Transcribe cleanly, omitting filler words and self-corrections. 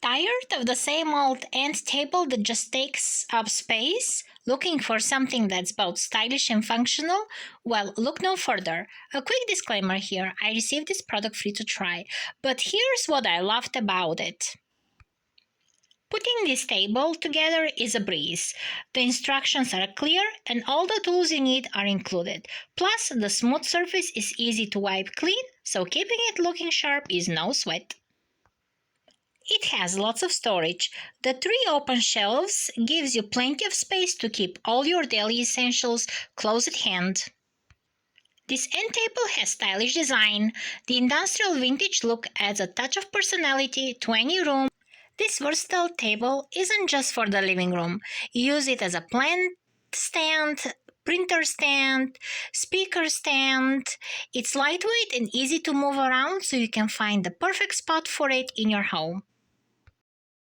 Tired of the same old end table that just takes up space? Looking for something that's both stylish and functional? Well, look no further. A quick disclaimer here, I received this product free to try, but here's what I loved about it. Putting this table together is a breeze. The instructions are clear and all the tools you need are included. Plus, the smooth surface is easy to wipe clean, so keeping it looking sharp is no sweat. It has lots of storage. The 3 open shelves gives you plenty of space to keep all your daily essentials close at hand. This end table has stylish design. The industrial vintage look adds a touch of personality to any room. This versatile table isn't just for the living room. Use it as a plant stand, printer stand, speaker stand. It's lightweight and easy to move around, so you can find the perfect spot for it in your home.